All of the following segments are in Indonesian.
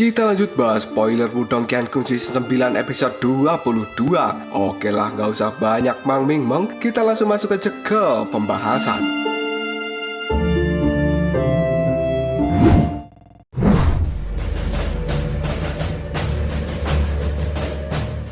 Kita lanjut bahas spoiler Wudong Qiankun season 9 episode 22. Oke lah, gak usah banyak Mang Ming Meng, kita langsung masuk aja ke pembahasan.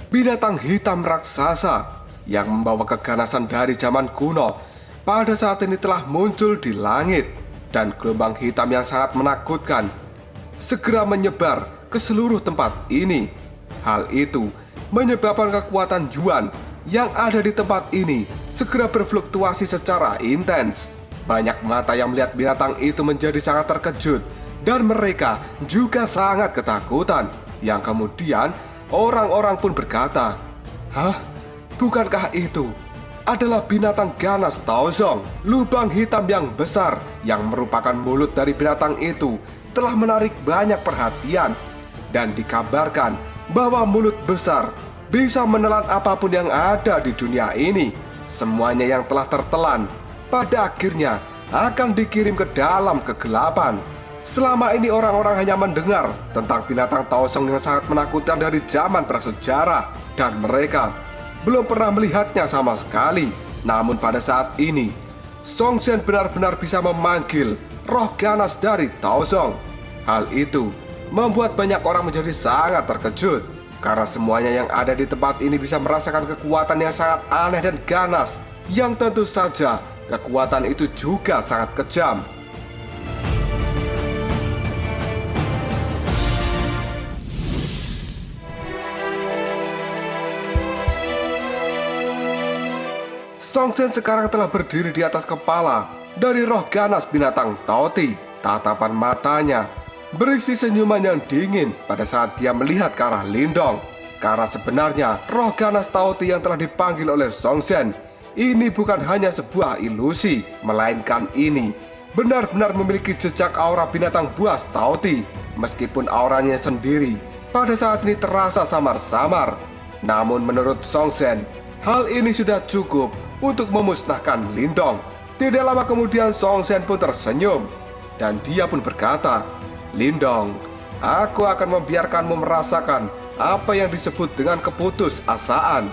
Binatang hitam raksasa yang membawa keganasan dari zaman kuno pada saat ini telah muncul di langit, dan gelombang hitam yang sangat menakutkan segera menyebar ke seluruh tempat ini. Hal itu menyebabkan kekuatan Yuan yang ada di tempat ini segera berfluktuasi secara intens. Banyak mata yang melihat binatang itu menjadi sangat terkejut, dan mereka juga sangat ketakutan. Yang kemudian orang-orang pun berkata, "Hah? Bukankah itu adalah binatang ganas Taozong?" Lubang hitam yang besar yang merupakan mulut dari binatang itu telah menarik banyak perhatian, dan dikabarkan bahwa mulut besar bisa menelan apapun yang ada di dunia ini. Semuanya yang telah tertelan pada akhirnya akan dikirim ke dalam kegelapan. Selama ini orang-orang hanya mendengar tentang binatang Taozong yang sangat menakutkan dari zaman prasejarah, dan mereka belum pernah melihatnya sama sekali. Namun pada saat ini Song Zhen benar-benar bisa memanggil roh ganas dari Taozong. Hal itu membuat banyak orang menjadi sangat terkejut, karena semuanya yang ada di tempat ini bisa merasakan kekuatan yang sangat aneh dan ganas, yang tentu saja kekuatan itu juga sangat kejam. Song Zhen sekarang telah berdiri di atas kepala dari roh ganas binatang Taoti. Tatapan matanya berisi senyuman yang dingin pada saat dia melihat ke arah Lindong. Karena sebenarnya roh ganas Taoti yang telah dipanggil oleh Song Zhen ini bukan hanya sebuah ilusi, melainkan ini benar-benar memiliki jejak aura binatang buas Taoti. Meskipun auranya sendiri pada saat ini terasa samar-samar, namun menurut Song Zhen, hal ini sudah cukup untuk memusnahkan Lindong. Tidak lama kemudian Song Zhen pun tersenyum, dan dia pun berkata, "Lindong, aku akan membiarkanmu merasakan apa yang disebut dengan keputusasaan."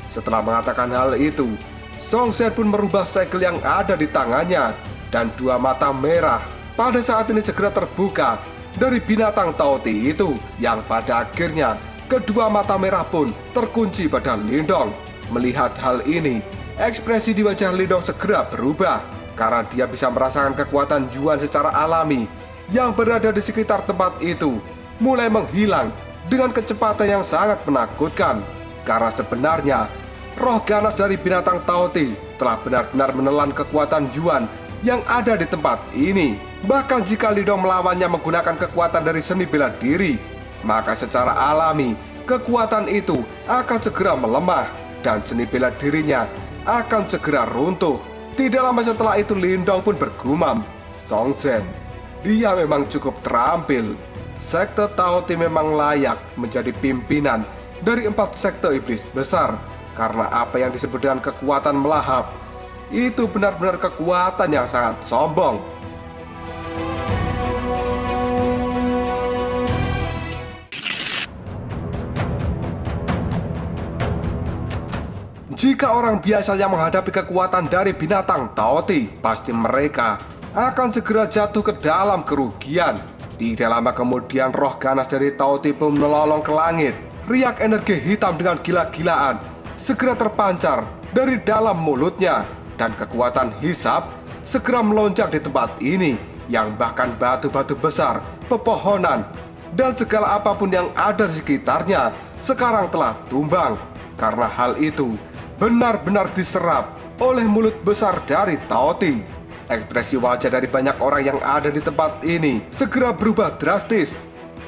Setelah mengatakan hal itu, Song Zhen pun merubah segel yang ada di tangannya, dan dua mata merah pada saat ini segera terbuka dari binatang Taoti itu, yang pada akhirnya kedua mata merah pun terkunci pada Lindong. Melihat hal ini, ekspresi di wajah Lindong segera berubah, karena dia bisa merasakan kekuatan Yuan secara alami yang berada di sekitar tempat itu mulai menghilang dengan kecepatan yang sangat menakutkan. Karena sebenarnya roh ganas dari binatang Taoti telah benar-benar menelan kekuatan Yuan yang ada di tempat ini. Bahkan jika Lindong melawannya menggunakan kekuatan dari seni bela diri, maka secara alami kekuatan itu akan segera melemah, dan seni bela dirinya akan segera runtuh. Tidak lama setelah itu Lindong pun bergumam, "Song Zhen, dia memang cukup terampil. Sekte Taoti memang layak menjadi pimpinan dari 4 sekte iblis besar, karena apa yang disebut dengan kekuatan melahap itu benar-benar kekuatan yang sangat sombong." Jika orang biasa yang menghadapi kekuatan dari binatang Taoti, pasti mereka akan segera jatuh ke dalam kerugian. Tidak lama kemudian roh ganas dari Taoti pun melolong ke langit. Riak energi hitam dengan gila-gilaan segera terpancar dari dalam mulutnya, dan kekuatan hisap segera melonjak di tempat ini, yang bahkan batu-batu besar, pepohonan, dan segala apapun yang ada di sekitarnya sekarang telah tumbang. Karena hal itu benar-benar diserap oleh mulut besar dari Taoti. Ekspresi wajah dari banyak orang yang ada di tempat ini segera berubah drastis,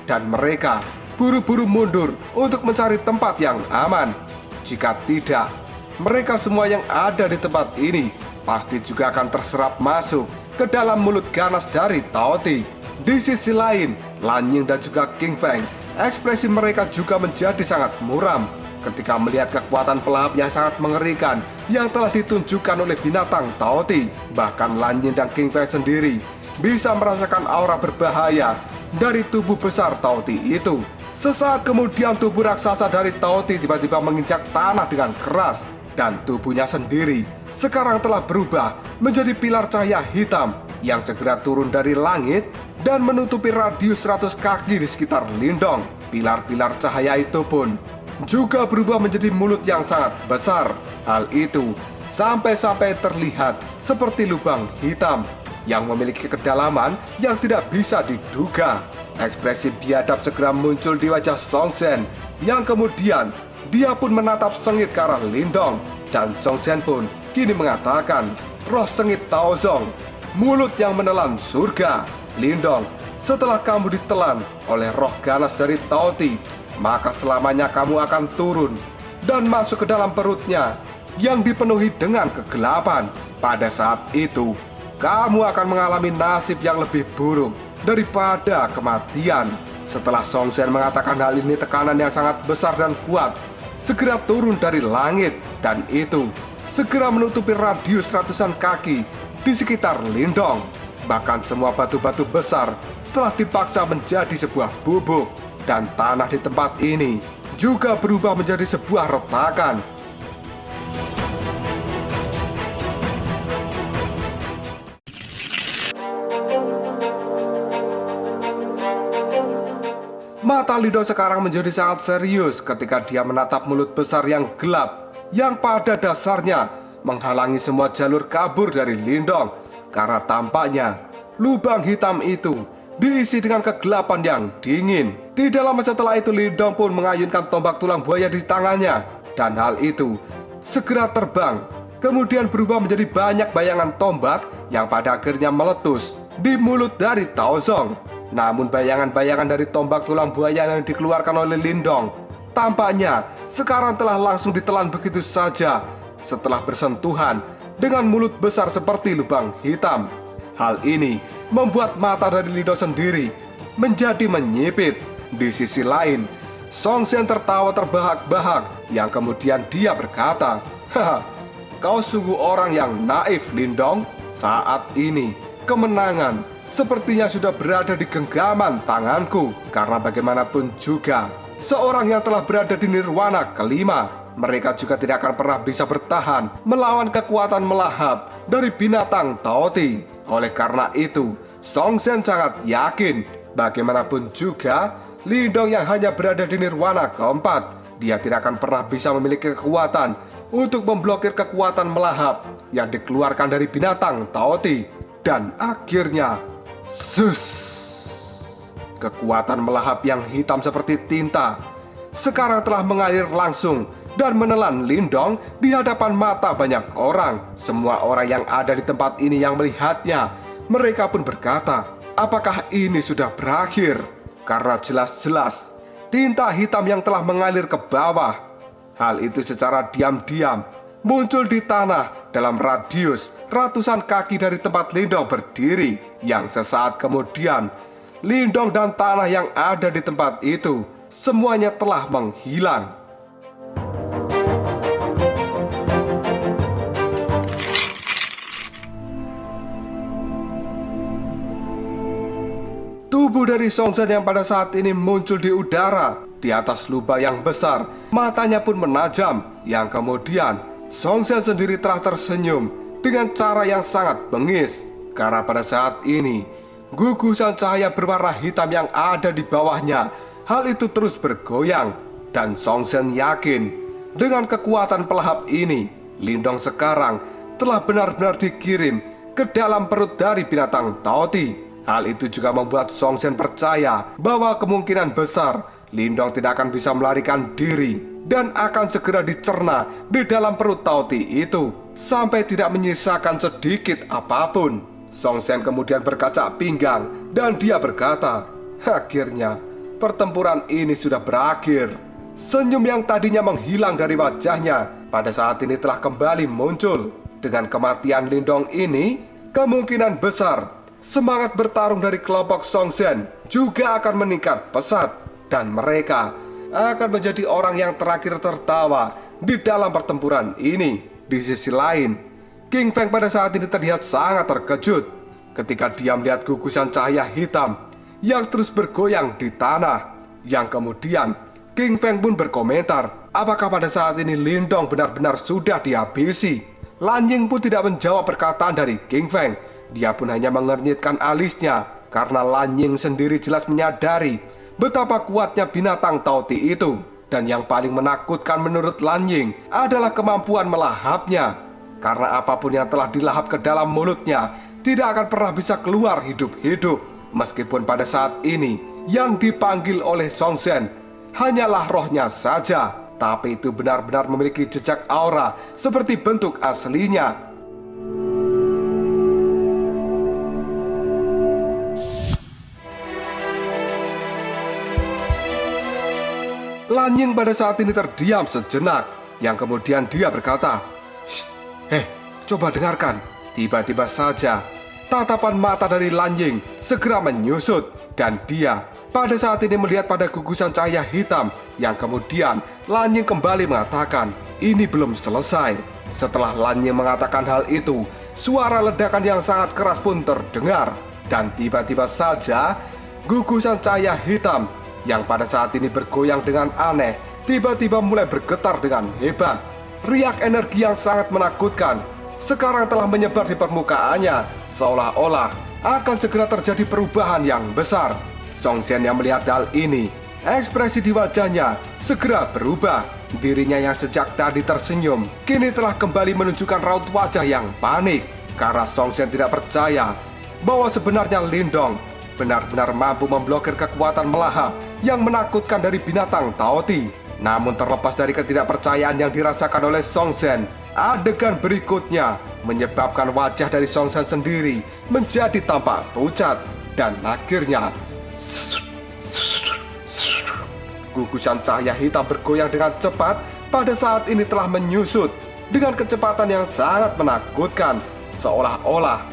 dan mereka buru-buru mundur untuk mencari tempat yang aman. Jika tidak, mereka semua yang ada di tempat ini pasti juga akan terserap masuk ke dalam mulut ganas dari Taoti. Di sisi lain, Lan Ying dan juga King Feng, ekspresi mereka juga menjadi sangat muram ketika melihat kekuatan pelahap yang sangat mengerikan yang telah ditunjukkan oleh binatang Taoti. Bahkan Lan Ying dan King Fei sendiri bisa merasakan aura berbahaya dari tubuh besar Tao Ti itu. Sesaat kemudian tubuh raksasa dari Tao Ti tiba-tiba menginjak tanah dengan keras. Dan tubuhnya sendiri sekarang telah berubah menjadi pilar cahaya hitam yang segera turun dari langit dan menutupi radius 100 kaki di sekitar Lindong. Pilar-pilar cahaya itu pun juga berubah menjadi mulut yang sangat besar. Hal itu sampai-sampai terlihat seperti lubang hitam yang memiliki kedalaman yang tidak bisa diduga. Ekspresi biadab segera muncul di wajah Song Zhen yang kemudian dia pun menatap sengit ke arah Lindong. Dan Song Zhen pun kini mengatakan, roh sengit Tao Zong, mulut yang menelan surga. Lindong, setelah kamu ditelan oleh roh ganas dari Tao Ti, maka selamanya kamu akan turun dan masuk ke dalam perutnya yang dipenuhi dengan kegelapan. Pada saat itu, kamu akan mengalami nasib yang lebih buruk daripada kematian. Setelah Song Zhen mengatakan hal ini, tekanan yang sangat besar dan kuat segera turun dari langit, dan itu segera menutupi radius ratusan kaki di sekitar Lindong. Bahkan semua batu-batu besar telah dipaksa menjadi sebuah bubuk, dan tanah di tempat ini juga berubah menjadi sebuah retakan. Mata Lindong sekarang menjadi sangat serius ketika dia menatap mulut besar yang gelap yang pada dasarnya menghalangi semua jalur kabur dari Lindong. Karena tampaknya lubang hitam itu diisi dengan kegelapan yang dingin. Tidak lama setelah itu Lindong pun mengayunkan tombak tulang buaya di tangannya, dan hal itu segera terbang, kemudian berubah menjadi banyak bayangan tombak yang pada akhirnya meletus di mulut dari Tao Zong. Namun bayangan-bayangan dari tombak tulang buaya yang dikeluarkan oleh Lindong tampaknya sekarang telah langsung ditelan begitu saja setelah bersentuhan dengan mulut besar seperti lubang hitam. Hal ini membuat mata dari Lindong sendiri menjadi menyipit. Di sisi lain, Song Zhen tertawa terbahak-bahak yang kemudian dia berkata, "Haha, kau sungguh orang yang naif, Lindong. Saat ini kemenangan sepertinya sudah berada di genggaman tanganku, karena bagaimanapun juga seorang yang telah berada di nirwana kelima, mereka juga tidak akan pernah bisa bertahan melawan kekuatan melahap dari binatang Tao Ti. Oleh karena itu, Song Zhen sangat yakin bagaimanapun juga Lindong yang hanya berada di nirwana keempat, dia tidak akan pernah bisa memiliki kekuatan untuk memblokir kekuatan melahap yang dikeluarkan dari binatang Tao Ti. Dan akhirnya, sus, kekuatan melahap yang hitam seperti tinta sekarang telah mengalir langsung dan menelan Lindong di hadapan mata banyak orang. Semua orang yang ada di tempat ini yang melihatnya, mereka pun berkata, apakah ini sudah berakhir? Karena jelas-jelas tinta hitam yang telah mengalir ke bawah. Hal itu secara diam-diam muncul di tanah dalam radius ratusan kaki dari tempat Lindong berdiri, yang sesaat kemudian Lindong dan tanah yang ada di tempat itu semuanya telah menghilang. Tubuh dari Song Zhen yang pada saat ini muncul di udara di atas lubang yang besar, matanya pun menajam, yang kemudian Song Zhen sendiri telah tersenyum dengan cara yang sangat bengis. Karena pada saat ini gugusan cahaya berwarna hitam yang ada di bawahnya, hal itu terus bergoyang. Dan Song Zhen yakin dengan kekuatan pelahap ini, Lindong sekarang telah benar-benar dikirim ke dalam perut dari binatang Tao Ti. Hal itu juga membuat Song Zhen percaya bahwa kemungkinan besar Lindong tidak akan bisa melarikan diri dan akan segera dicerna di dalam perut Tao Ti itu sampai tidak menyisakan sedikit apapun. Song Zhen kemudian berkacak pinggang dan dia berkata, akhirnya pertempuran ini sudah berakhir. Senyum yang tadinya menghilang dari wajahnya pada saat ini telah kembali muncul. Dengan kematian Lindong ini, kemungkinan besar semangat bertarung dari kelompok Song Zhen juga akan meningkat pesat, dan mereka akan menjadi orang yang terakhir tertawa di dalam pertempuran ini. Di sisi lain, King Feng pada saat ini terlihat sangat terkejut ketika dia melihat gugusan cahaya hitam yang terus bergoyang di tanah. Yang kemudian King Feng pun berkomentar, apakah pada saat ini Lindong benar-benar sudah dihabisi. Lan Ying pun tidak menjawab perkataan dari King Feng. Dia pun hanya mengernyitkan alisnya, karena Lan Ying sendiri jelas menyadari betapa kuatnya binatang Taoti itu. Dan yang paling menakutkan menurut Lan Ying adalah kemampuan melahapnya. Karena apapun yang telah dilahap ke dalam mulutnya tidak akan pernah bisa keluar hidup-hidup. Meskipun pada saat ini yang dipanggil oleh Song Zhen hanyalah rohnya saja, tapi itu benar-benar memiliki jejak aura seperti bentuk aslinya. Lan Ying pada saat ini terdiam sejenak, yang kemudian dia berkata, "Shh, coba dengarkan." Tiba-tiba saja tatapan mata dari Lan Ying segera menyusut, dan dia pada saat ini melihat pada gugusan cahaya hitam, yang kemudian Lan Ying kembali mengatakan, ini belum selesai. Setelah Lan Ying mengatakan hal itu, suara ledakan yang sangat keras pun terdengar. Dan tiba-tiba saja gugusan cahaya hitam yang pada saat ini bergoyang dengan aneh tiba-tiba mulai bergetar dengan hebat. Riak energi yang sangat menakutkan sekarang telah menyebar di permukaannya, seolah-olah akan segera terjadi perubahan yang besar. Song Zhen yang melihat hal ini, ekspresi di wajahnya segera berubah. Dirinya yang sejak tadi tersenyum kini telah kembali menunjukkan raut wajah yang panik, karena Song Zhen tidak percaya bahwa sebenarnya Lindong benar-benar mampu memblokir kekuatan melahap yang menakutkan dari binatang Taoti. Namun terlepas dari ketidakpercayaan yang dirasakan oleh Song Zhen, adegan berikutnya menyebabkan wajah dari Song Zhen sendiri menjadi tampak pucat. Dan akhirnya gugusan cahaya hitam bergoyang dengan cepat pada saat ini telah menyusut dengan kecepatan yang sangat menakutkan, seolah-olah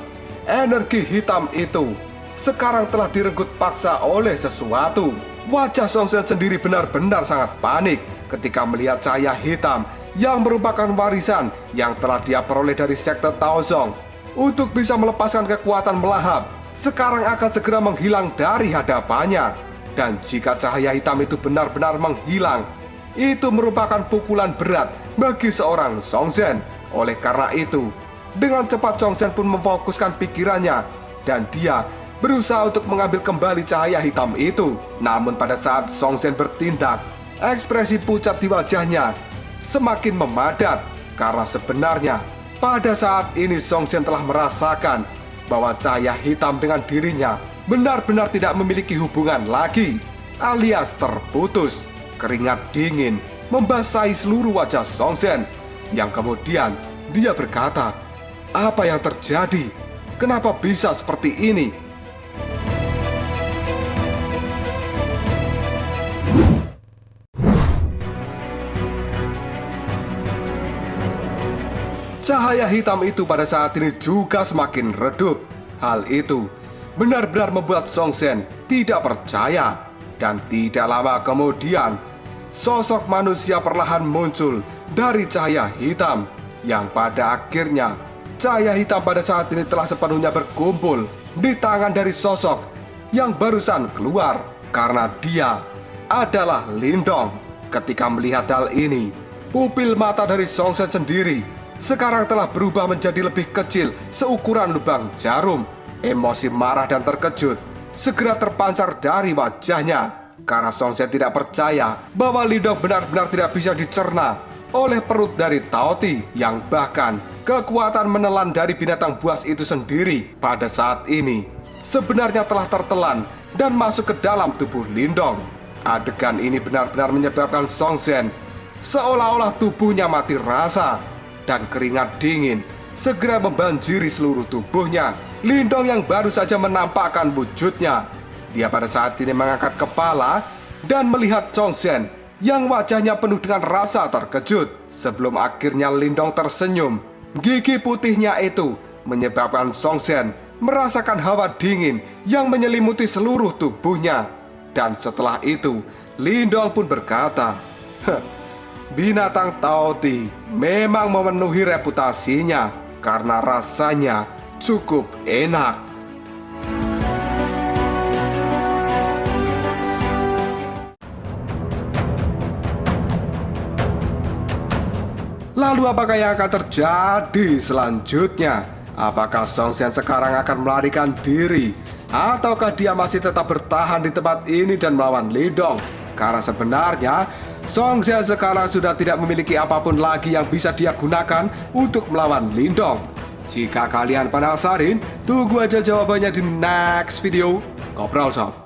energi hitam itu sekarang telah direnggut paksa oleh sesuatu. Wajah Song Zhen sendiri benar-benar sangat panik ketika melihat cahaya hitam yang merupakan warisan yang telah dia peroleh dari sekte Taozong untuk bisa melepaskan kekuatan melahap. Sekarang akan segera menghilang dari hadapannya. Dan jika cahaya hitam itu benar-benar menghilang, itu merupakan pukulan berat bagi seorang Song Zhen. Oleh karena itu, dengan cepat Song Zhen pun memfokuskan pikirannya, dan dia berusaha untuk mengambil kembali cahaya hitam itu. Namun pada saat Song Zhen bertindak, ekspresi pucat di wajahnya semakin memadat, karena sebenarnya pada saat ini Song Zhen telah merasakan bahwa cahaya hitam dengan dirinya benar-benar tidak memiliki hubungan lagi, alias terputus. Keringat dingin membasahi seluruh wajah Song Zhen, yang kemudian dia berkata, apa yang terjadi? Kenapa bisa seperti ini? Cahaya hitam itu pada saat ini juga semakin redup. Hal itu benar-benar membuat Song Zhen tidak percaya. Dan tidak lama kemudian, sosok manusia perlahan muncul dari cahaya hitam, yang pada akhirnya cahaya hitam pada saat ini telah sepenuhnya berkumpul di tangan dari sosok yang barusan keluar, karena dia adalah Lindong. Ketika melihat hal ini, pupil mata dari Song Zhen sendiri sekarang telah berubah menjadi lebih kecil seukuran lubang jarum. Emosi marah dan terkejut segera terpancar dari wajahnya, karena Song Zhen tidak percaya bahwa Lindong benar-benar tidak bisa dicerna oleh perut dari Taoti, yang bahkan kekuatan menelan dari binatang buas itu sendiri pada saat ini sebenarnya telah tertelan dan masuk ke dalam tubuh Lindong. Adegan ini benar-benar menyebabkan Song Zhen seolah-olah tubuhnya mati rasa, dan keringat dingin segera membanjiri seluruh tubuhnya. Lindong yang baru saja menampakkan wujudnya, dia pada saat ini mengangkat kepala dan melihat Song Zhen yang wajahnya penuh dengan rasa terkejut. Sebelum akhirnya Lindong tersenyum, gigi putihnya itu menyebabkan Song Zhen merasakan hawa dingin yang menyelimuti seluruh tubuhnya. Dan setelah itu Lindong pun berkata, binatang Taoti memang memenuhi reputasinya karena rasanya cukup enak. Lalu apakah yang akan terjadi selanjutnya? Apakah Song Xian sekarang akan melarikan diri? Ataukah dia masih tetap bertahan di tempat ini dan melawan Lindong? Karena sebenarnya Song Xian sekarang sudah tidak memiliki apapun lagi yang bisa dia gunakan untuk melawan Lindong. Jika kalian penasaran, tunggu aja jawabannya di next video. Kopral Sob.